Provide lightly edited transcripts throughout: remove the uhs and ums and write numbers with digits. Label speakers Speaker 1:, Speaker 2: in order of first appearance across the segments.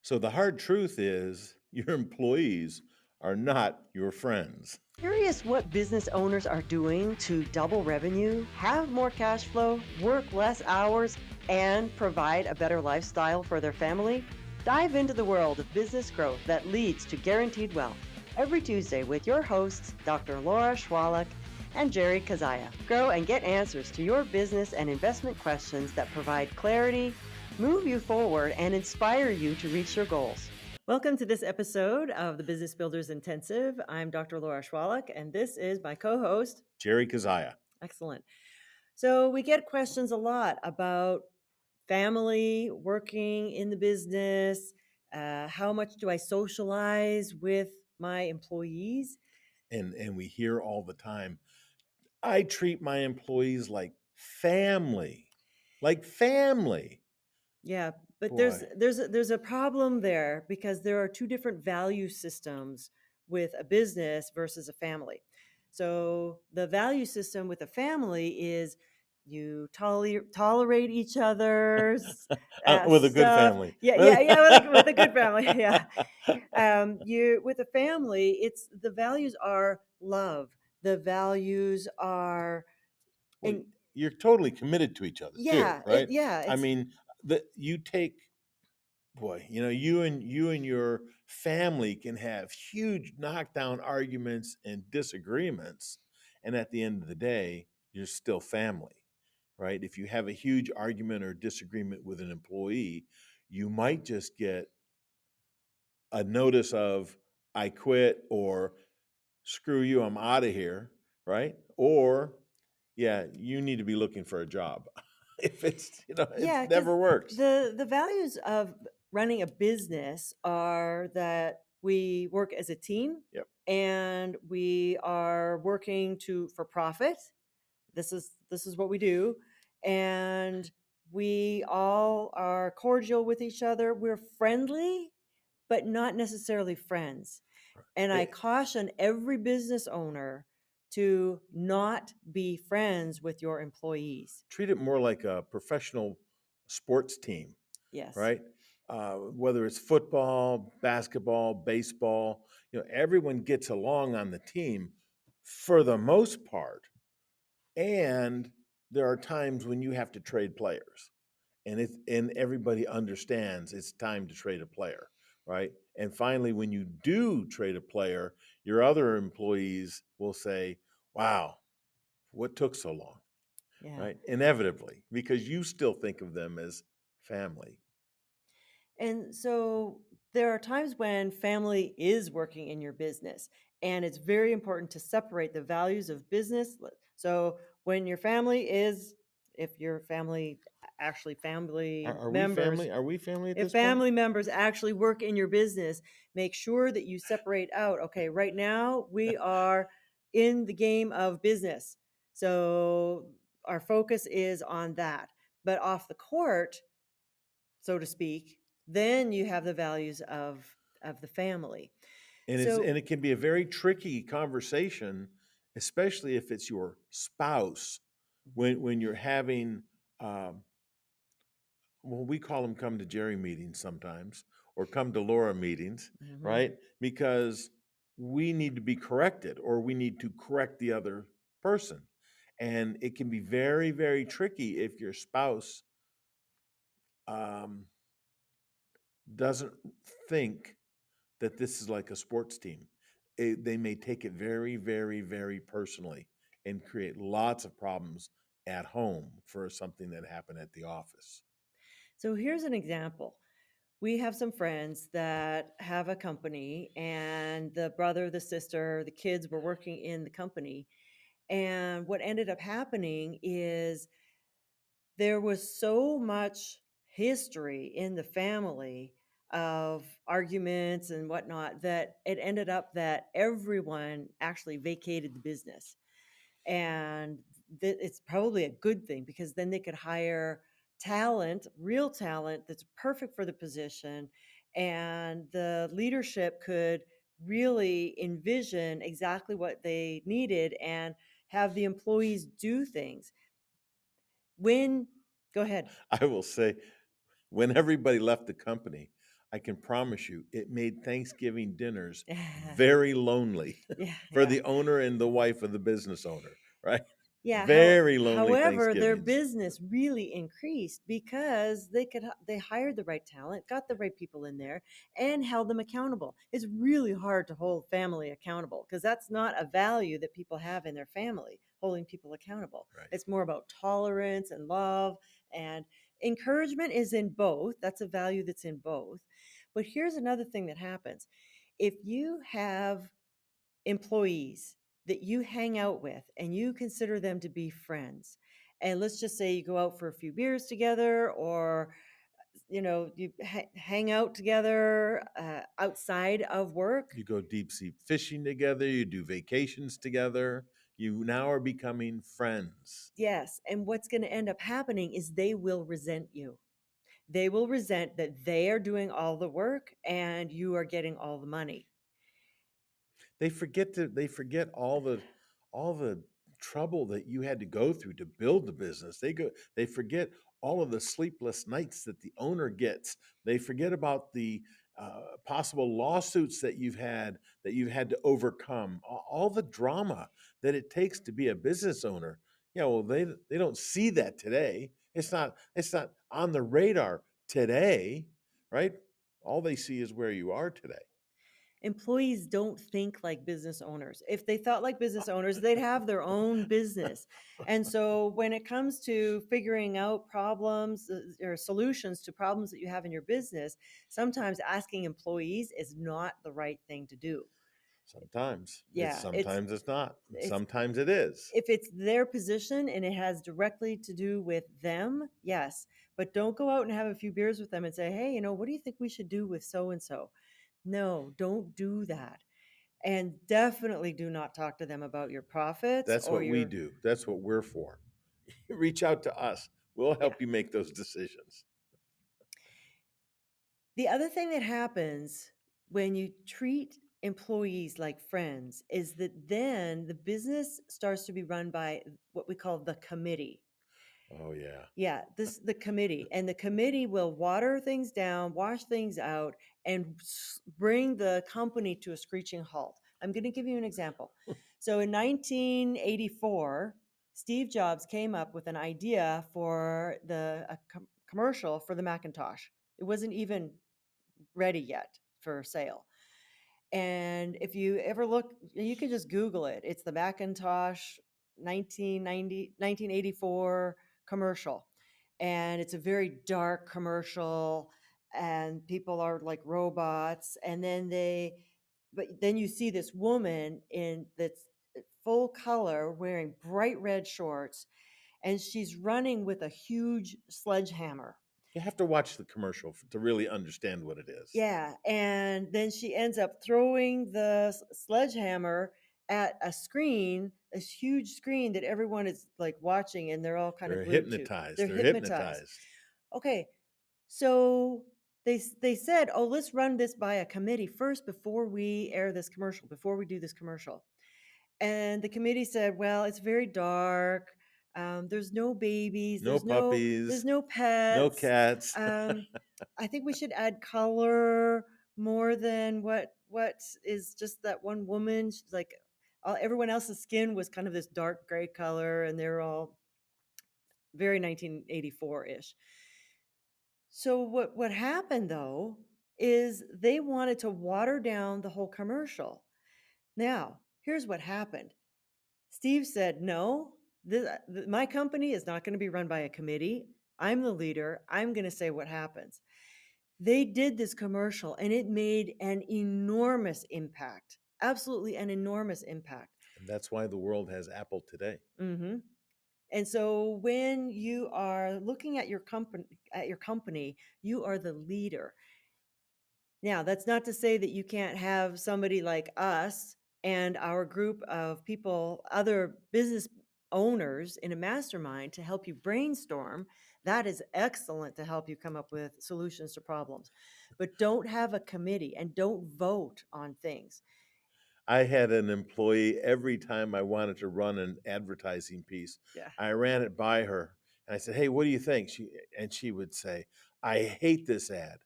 Speaker 1: So the hard truth is your employees are not your friends.
Speaker 2: Curious what business owners are doing to double revenue, have more cash flow, work less hours, and provide a better lifestyle for their family? Dive into the world of business growth that leads to guaranteed wealth every Tuesday with your hosts, Dr. Laura Schwalek and Jerry Kazaya. Grow and get answers to your business and investment questions that provide clarity, move you forward, and inspire you to reach your goals. Welcome to this episode of the Business Builders Intensive. I'm Dr. Laura Schwalek, and this is my co-host,
Speaker 1: Jerry Kazaya.
Speaker 2: Excellent. So we get questions a lot about family, working in the business, how much do I socialize with my employees?
Speaker 1: And we hear all the time, I treat my employees like family. Like family.
Speaker 2: Yeah, but
Speaker 1: Boy.
Speaker 2: there's a problem there because there are two different value systems with a business versus a family. So the value system with a family is you tolerate each other's
Speaker 1: With a good
Speaker 2: stuff.
Speaker 1: family.
Speaker 2: Yeah, with a good family. Yeah, you with a family, it's the values are love. The values are
Speaker 1: Well,
Speaker 2: in
Speaker 1: you're totally committed to each other too,
Speaker 2: yeah,
Speaker 1: right? I
Speaker 2: it's
Speaker 1: mean, you take boy, you and your family can have huge knockdown arguments and disagreements, and at the end of the day, you're still family, right? If you have a huge argument or disagreement with an employee, you might just get a notice of I quit or screw you, I'm out of here, right? Or yeah, you need to be looking for a job. If it
Speaker 2: Yeah, because
Speaker 1: never works.
Speaker 2: the values of running a business are that we work as a team
Speaker 1: Yep.
Speaker 2: and we are working for profit. This is what we do, and we all are cordial with each other. We're friendly, but not necessarily friends. And I
Speaker 1: Eh,
Speaker 2: caution every business owner to not be friends with your employees.
Speaker 1: Treat it more like a professional sports team,
Speaker 2: Yes.
Speaker 1: right? Whether it's football, basketball, baseball, everyone gets along on the team for the most part. And there are times when you have to trade players, and everybody understands it's time to trade a player, right? And finally, when you do trade a player, your other employees will say, "Wow, what took so long?"
Speaker 2: Yeah.
Speaker 1: Right? Inevitably, because you still think of them as family.
Speaker 2: And so there are times when family is working in your business, and it's very important to separate the values of business. So when your family is, if your family actually family
Speaker 1: Are we
Speaker 2: members,
Speaker 1: family? Are we family at
Speaker 2: if
Speaker 1: this point?
Speaker 2: family members actually work in your business, make sure that you separate out, okay, right now we are in the game of business. So our focus is on that. But off the court, so to speak, then you have the values of the family. So
Speaker 1: And it can be a very tricky conversation, especially if it's your spouse, when you're having um, well, we call them come to Jerry meetings sometimes, or come to Laura meetings,
Speaker 2: mhm.
Speaker 1: right? Because we need to be corrected, or we need to correct the other person. And it can be very, very tricky if your spouse um, doesn't think that this is like a sports team. They may take it very, very, very personally and create lots of problems at home for something that happened at the office.
Speaker 2: So here's an example. We have some friends that have a company, and the brother, the sister, the kids were working in the company. And what ended up happening is there was so much history in the family of arguments and whatnot that it ended up that everyone actually vacated the business. And it's probably a good thing because then they could hire talent, real talent that's perfect for the position, and the leadership could really envision exactly what they needed and have the employees do things. When Go ahead.
Speaker 1: I will say, when everybody left the company, I can promise you it made Thanksgiving dinners very lonely
Speaker 2: Yeah,
Speaker 1: for
Speaker 2: yeah.
Speaker 1: the owner and the wife of the business owner, right?
Speaker 2: Yeah,
Speaker 1: Very lonely
Speaker 2: however, their
Speaker 1: Thanksgivings.
Speaker 2: business really increased because they hired the right talent, got the right people in there, and held them accountable. It's really hard to hold family accountable because that's not a value that people have in their family, holding people accountable.
Speaker 1: Right.
Speaker 2: It's more about tolerance and love, and encouragement is in both. That's a value that's in both. But here's another thing that happens. If you have employees that you hang out with and you consider them to be friends, and let's just say you go out for a few beers together, or you hang out together outside of work.
Speaker 1: You go deep sea fishing together, you do vacations together. You now are becoming friends.
Speaker 2: Yes, and what's going to end up happening is they will resent you. They will resent that they are doing all the work and you are getting all the money.
Speaker 1: They forget all the trouble that you had to go through to build the business. They forget all of the sleepless nights that the owner gets. They forget about the possible lawsuits that you've had to overcome. All the drama that it takes to be a business owner. Yeah, well, they don't see that today. It's not on the radar today, right? All they see is where you are today.
Speaker 2: Employees don't think like business owners. If they thought like business owners, they'd have their own business. And so when it comes to figuring out problems or solutions to problems that you have in your business, sometimes asking employees is not the right thing to do. Yeah,
Speaker 1: Sometimes it's not.
Speaker 2: it's
Speaker 1: Sometimes it is.
Speaker 2: if it's their position and it has directly to do with them, yes. But don't go out and have a few beers with them and say, "Hey, what do you think we should do with so and so?" No, don't do that. And definitely do not talk to them about your profits
Speaker 1: That's
Speaker 2: or
Speaker 1: what we
Speaker 2: your,
Speaker 1: do. That's what we're for. Reach out to us. We'll
Speaker 2: yeah.
Speaker 1: help you make those decisions.
Speaker 2: The other thing that happens when you treat employees like friends is that then the business starts to be run by what we call the committee.
Speaker 1: Oh yeah.
Speaker 2: Yeah, the committee, and the committee will water things down, wash things out, and bring the company to a screeching halt. I'm going to give you an example. So in 1984, Steve Jobs came up with an idea for a commercial for the Macintosh. It wasn't even ready yet for sale. And if you ever look, you can just Google it. It's the Macintosh 1984 commercial. And it's a very dark commercial, and people are like robots. But then you see this woman in that's full color wearing bright red shorts, and she's running with a huge sledgehammer.
Speaker 1: You have to watch the commercial to really understand what it is.
Speaker 2: Yeah, and then she ends up throwing the sledgehammer at a screen, this huge screen that everyone is like watching, and they're all kind of
Speaker 1: They're
Speaker 2: glued to.
Speaker 1: hypnotized.
Speaker 2: They're
Speaker 1: They're
Speaker 2: hypnotized.
Speaker 1: hypnotized.
Speaker 2: Okay, so they said, "Oh, let's run this by a committee first before we air this commercial, before we do this commercial." And the committee said, "Well, it's very dark. There's no babies.
Speaker 1: No
Speaker 2: There's
Speaker 1: puppies,
Speaker 2: no
Speaker 1: no
Speaker 2: pets.
Speaker 1: cats.
Speaker 2: Um, I think we should add color more than what is just that one woman. She's like, everyone else's skin was kind of this dark gray color, and they're all very 1984 ish. So what happened though is they wanted to water down the whole commercial. Now, here's what happened. Steve said, "No, my company is not going to be run by a committee. I'm the leader. I'm going to say what happens." They did this commercial and it made an enormous impact. Absolutely an enormous impact.
Speaker 1: And that's why the world has Apple today.
Speaker 2: Hmm. And so when you are looking at your company, you are the leader. Now, that's not to say that you can't have somebody like us and our group of people, other business owners in a mastermind to help you brainstorm. That is excellent to help you come up with solutions to problems. But don't have a committee and don't vote on things.
Speaker 1: I had an employee every time I wanted to run an advertising piece,
Speaker 2: Yeah.
Speaker 1: I ran it by her and I said, "Hey, what do you think?" She would say, "I hate this ad."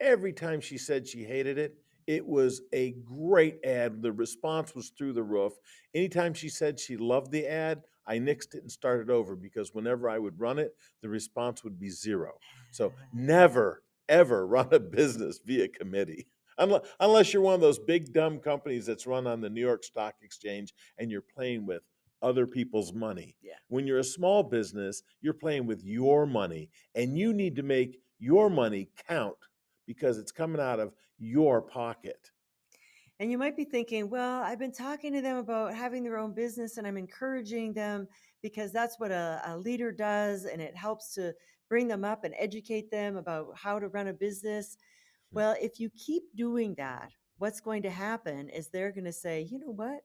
Speaker 1: Every time she said she hated it, it was a great ad. The response was through the roof. Anytime she said she loved the ad, I nixed it and started over because whenever I would run it, the response would be zero. So never, ever run a business via committee. Unless you're one of those big dumb companies that's run on the New York Stock Exchange and you're playing with other people's money.
Speaker 2: Yeah.
Speaker 1: When you're a small business, you're playing with your money and you need to make your money count because it's coming out of your pocket.
Speaker 2: And you might be thinking, well, I've been talking to them about having their own business and I'm encouraging them because that's what a leader does. And it helps to bring them up and educate them about how to run a business. Well, if you keep doing that, what's going to happen is they're going to say, you know what?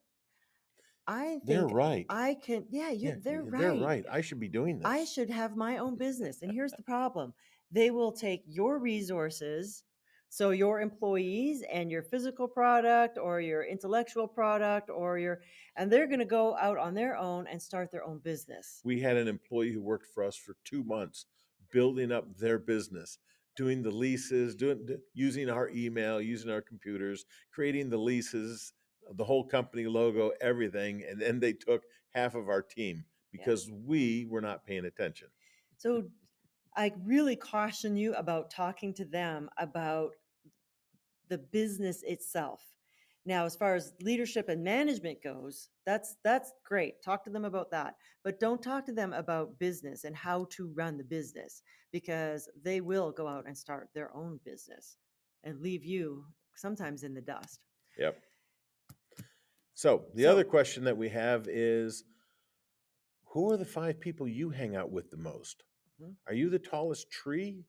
Speaker 2: I
Speaker 1: They're
Speaker 2: think
Speaker 1: right.
Speaker 2: I can,
Speaker 1: Yeah,
Speaker 2: they're
Speaker 1: they're
Speaker 2: right.
Speaker 1: right. I should be doing
Speaker 2: I
Speaker 1: this.
Speaker 2: should have my own business. And here's the problem, they will take your resources, so your employees and your physical product or your intellectual product and they're going to go out on their own and start their own business.
Speaker 1: We had an employee who worked for us for 2 months building up their business, doing the leases, using our email, using our computers, creating the leases, the whole company logo, everything. And then they took half of our team
Speaker 2: Yeah.
Speaker 1: because we were not paying attention.
Speaker 2: So I really caution you about talking to them about the business itself. Now, as far as leadership and management goes, that's great. Talk to them about that. But don't talk to them about business and how to run the business because they will go out and start their own business and leave you sometimes in the dust.
Speaker 1: Yep. So the other
Speaker 2: So,
Speaker 1: question that we have is, who are the 5 people you hang out with the most?
Speaker 2: mhm.
Speaker 1: Are you the tallest tree?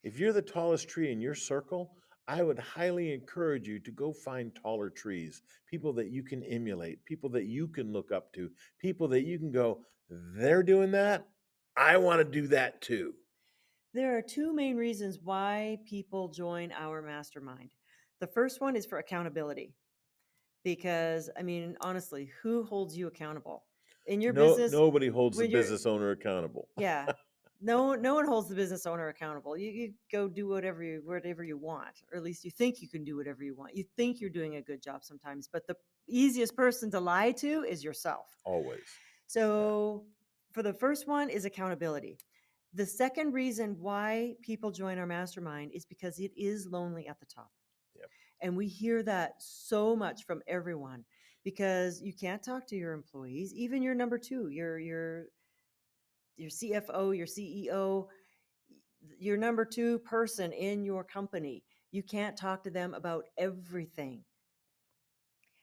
Speaker 1: If you're the tallest tree in your circle, I would highly encourage you to go find taller trees, people that you can emulate, people that you can look up to, people that you can go, they're doing that. I want to do that too.
Speaker 2: There are two main reasons why people join our mastermind. The first one is for accountability. Because, I mean, honestly, who holds you accountable? In your
Speaker 1: No,
Speaker 2: business,
Speaker 1: nobody holds the
Speaker 2: when you're
Speaker 1: business owner accountable.
Speaker 2: yeah. No one holds the business owner accountable. You go do whatever you want, or at least you think you can do whatever you want. You think you're doing a good job sometimes, but the easiest person to lie to is yourself.
Speaker 1: Always. Yeah.
Speaker 2: So, for the first one is accountability. The second reason why people join our mastermind is because it is lonely at the top.
Speaker 1: Yep.
Speaker 2: And we hear that so much from everyone because you can't talk to your employees, even your number two, your CFO, your CEO, your number two person in your company. You can't talk to them about everything.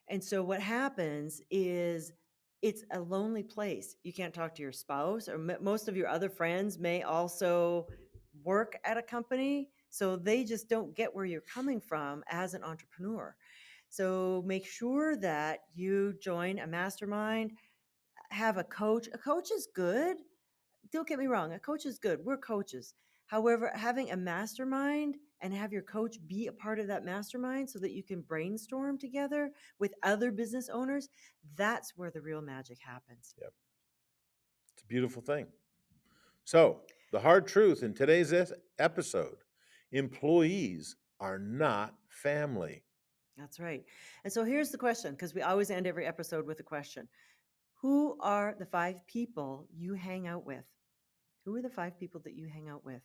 Speaker 2: And so what happens is it's a lonely place. You can't talk to your spouse, or most of your other friends may also work at a company. So they just don't get where you're coming from as an entrepreneur. So make sure that you join a mastermind, have a coach. A coach is good. Don't get me wrong, a coach is good. We're coaches. However, having a mastermind and have your coach be a part of that mastermind so that you can brainstorm together with other business owners, that's where the real magic happens.
Speaker 1: Yep. It's a beautiful thing. So, the hard truth in today's episode, employees are not family.
Speaker 2: That's right. And so here's the question, because we always end every episode with a question. Who are the 5 people you hang out with? Who are the 5 people that you hang out with?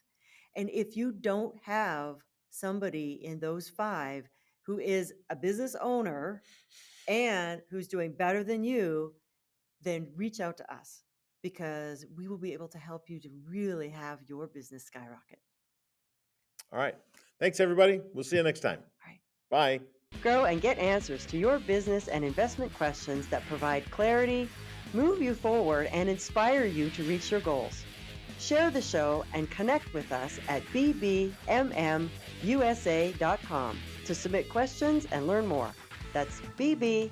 Speaker 2: And if you don't have somebody in those 5 who is a business owner and who's doing better than you, then reach out to us because we will be able to help you to really have your business skyrocket.
Speaker 1: All right. Thanks, everybody. We'll see you next time.
Speaker 2: All right.
Speaker 1: Bye.
Speaker 2: Grow and get answers to your business and investment questions that provide clarity, move you forward, and inspire you to reach your goals. Share the show and connect with us at BBMMUSA.com to submit questions and learn more. That's BBMMUSA.com.